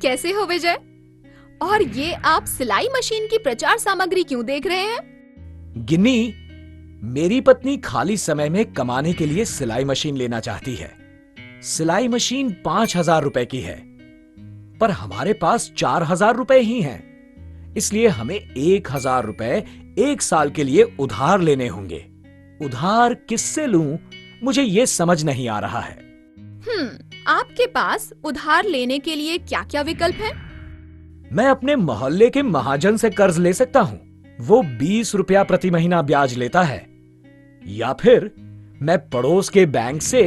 कैसे हो विजय? और ये आप सिलाई मशीन की प्रचार सामग्री क्यों देख रहे हैं? गिन्नी, मेरी पत्नी खाली समय में कमाने के लिए सिलाई मशीन लेना चाहती है। सिलाई मशीन 5,000 रुपए की है, पर हमारे पास 4,000 रुपए ही हैं। इसलिए हमें 1,000 रुपए 1 साल के लिए उधार लेने होंगे। उधार किससे लूं, मुझे ये समझ नहीं आ रहा है। आपके पास उधार लेने के लिए क्या क्या विकल्प हैं? मैं अपने मोहल्ले के महाजन से कर्ज ले सकता हूं। वो 20 रुपया प्रति महीना ब्याज लेता है। या फिर मैं पड़ोस के बैंक से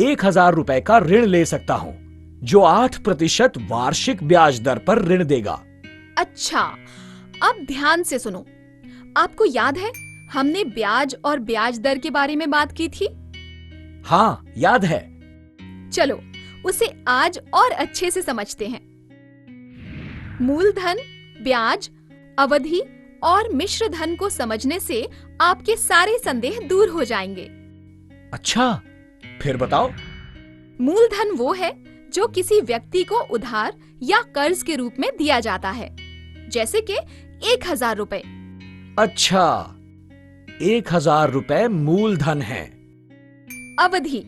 1,000 रुपए का ऋण ले सकता हूं, जो 8% वार्षिक ब्याज दर पर ऋण देगा। अच्छा, अब ध्यान से सुनो। आपको याद है हमने ब्याज और ब्याज दर के बारे में बात की थी? हाँ, याद है। चलो उसे आज और अच्छे से समझते हैं। मूलधन, ब्याज, अवधि और मिश्र धन को समझने से आपके सारे संदेह दूर हो जाएंगे। अच्छा, फिर बताओ। मूलधन वो है जो किसी व्यक्ति को उधार या कर्ज के रूप में दिया जाता है, जैसे कि 1,000 रुपए। अच्छा, 1,000 रुपए मूलधन है। अवधि,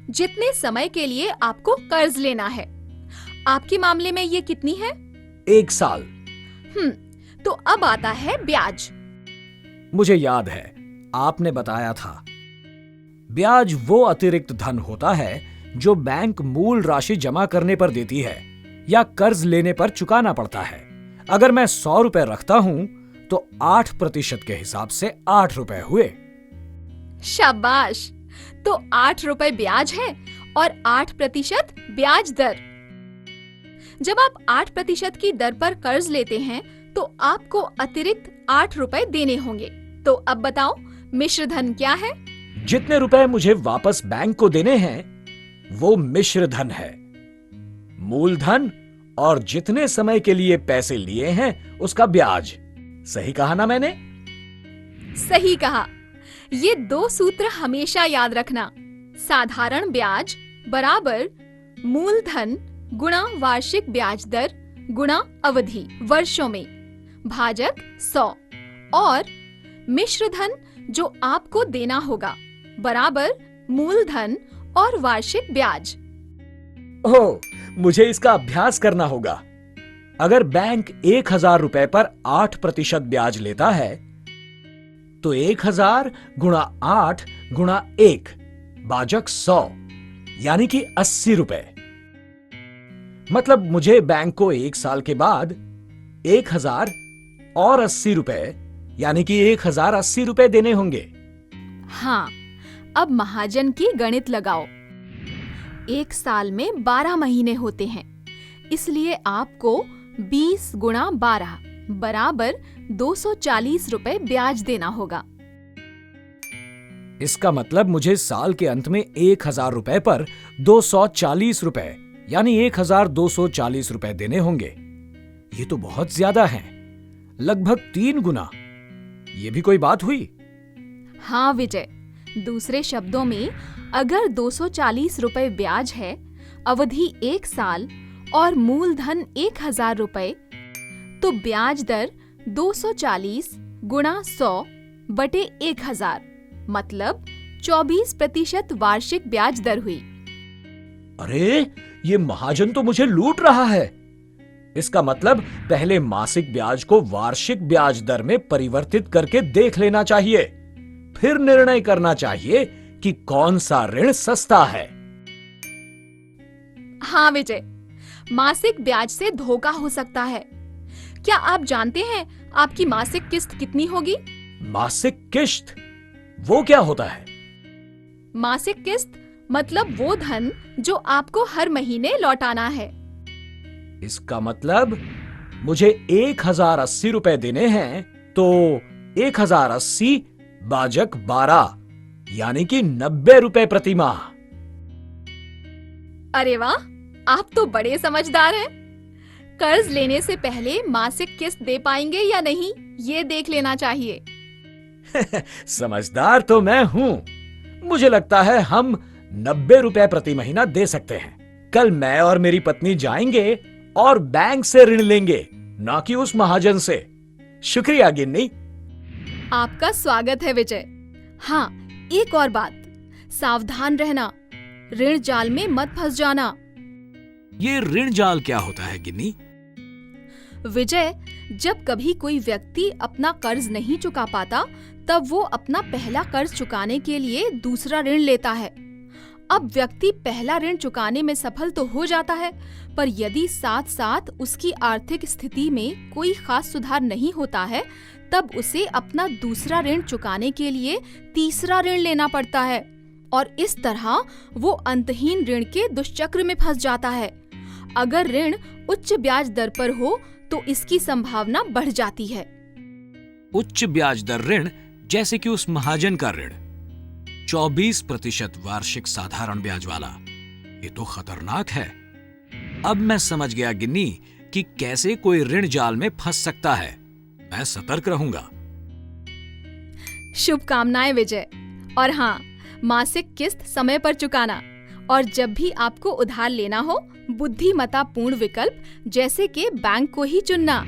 जितने समय के लिए आपको कर्ज लेना है। आपके मामले में ये कितनी है? 1 साल। तो अब आता है ब्याज। मुझे याद है, आपने बताया था। ब्याज वो अतिरिक्त धन होता है जो बैंक मूल राशि जमा करने पर देती है या कर्ज लेने पर चुकाना पड़ता है। अगर मैं 100 रुपए रखता हूं तो 8% के हिसाब से 8 रुपए हुए। शाबाश! तो 8 रुपए ब्याज है और 8% ब्याज दर। जब आप 8% की दर पर कर्ज लेते हैं तो आपको अतिरिक्त 8 रुपए देने होंगे। तो अब बताओ, मिश्र धन क्या है? जितने रुपए मुझे वापस बैंक को देने हैं वो मिश्र धन है। मूलधन और जितने समय के लिए पैसे लिए हैं उसका ब्याज। सही कहा ना मैंने? सही कहा। ये 2 सूत्र हमेशा याद रखना। साधारण ब्याज बराबर मूलधन गुणा वार्षिक ब्याज दर गुणा अवधि वर्षों में भाजक 100 और मिश्र धन जो आपको देना होगा बराबर मूलधन और वार्षिक ब्याज। ओह, मुझे इसका अभ्यास करना होगा। अगर बैंक 1,000 रुपए पर 8% ब्याज लेता है तो 1,000 गुणा 8 गुणा 1 भाजक 100 यानी कि 80 रुपए। मतलब मुझे बैंक को 1 साल के बाद 1,000 और 80 रुपए यानी कि 1,080 रुपए देने होंगे। हाँ, अब महाजन की गणित लगाओ। 1 साल में 12 महीने होते हैं, इसलिए आपको 20 गुणा 12 बराबर 240 रुपए ब्याज देना होगा। इसका मतलब मुझे साल के अंत में 1,000 रुपए पर 240 रुपए यानी 1,240 रुपए देने होंगे। ये तो बहुत ज्यादा है, लगभग 3 गुना। ये भी कोई बात हुई? हाँ विजय, दूसरे शब्दों में अगर 240 रुपए ब्याज है, अवधि 1 साल और मूलधन 1,000 रुपए, तो ब्याज दर 240 गुणा 100 बटे 1,000 मतलब 24% वार्षिक ब्याज दर हुई। अरे, ये महाजन तो मुझे लूट रहा है। इसका मतलब पहले मासिक ब्याज को वार्षिक ब्याज दर में परिवर्तित करके देख लेना चाहिए, फिर निर्णय करना चाहिए कि कौन सा ऋण सस्ता है। हाँ विजय, मासिक ब्याज से धोखा हो सकता है। क्या आप जानते हैं आपकी मासिक किस्त कितनी होगी? मासिक किस्त वो क्या होता है? मासिक किस्त मतलब वो धन जो आपको हर महीने लौटाना है। इसका मतलब मुझे 1,080 रुपए देने हैं तो 1,080 भाजक 12 यानी कि 90 रुपए प्रति माह। अरे वाह, आप तो बड़े समझदार हैं। कर्ज लेने से पहले मासिक किस्त दे पाएंगे या नहीं, ये देख लेना चाहिए। समझदार तो मैं हूं। मुझे लगता है हम 90 रुपए प्रति महीना दे सकते हैं। कल मैं और मेरी पत्नी जाएंगे और बैंक से ऋण लेंगे, ना कि उस महाजन से। शुक्रिया गिन्नी। आपका स्वागत है विजय। हाँ, एक और बात, सावधान रहना, ऋण जाल में मत फंस जाना। ये ऋण जाल क्या होता है गिन्नी? विजय, जब कभी कोई व्यक्ति अपना कर्ज नहीं चुका पाता, तब वो अपना पहला कर्ज चुकाने के लिए दूसरा ऋण लेता है। अब व्यक्ति पहला ऋण चुकाने में सफल तो हो जाता है, पर यदि साथ साथ उसकी आर्थिक स्थिति में कोई खास सुधार नहीं होता है, तब उसे अपना दूसरा ऋण चुकाने के लिए तीसरा ऋण लेना पड़ता है और इस तरह वो अंतहीन ऋण के दुष्चक्र में फंस जाता है। अगर ऋण उच्च ब्याज दर पर हो तो इसकी संभावना बढ़ जाती है। उच्च ब्याज दर ऋण, जैसे कि उस महाजन का ऋण 24% वार्षिक साधारण ब्याज वाला, ये तो खतरनाक है। अब मैं समझ गया गिन्नी कि कैसे कोई ऋण जाल में फंस सकता है। मैं सतर्क रहूंगा। शुभकामनाएं विजय। और हाँ, मासिक किस्त समय पर चुकाना और जब भी आपको उधार लेना हो, बुद्धिमत्तापूर्ण विकल्प जैसे कि बैंक को ही चुनना।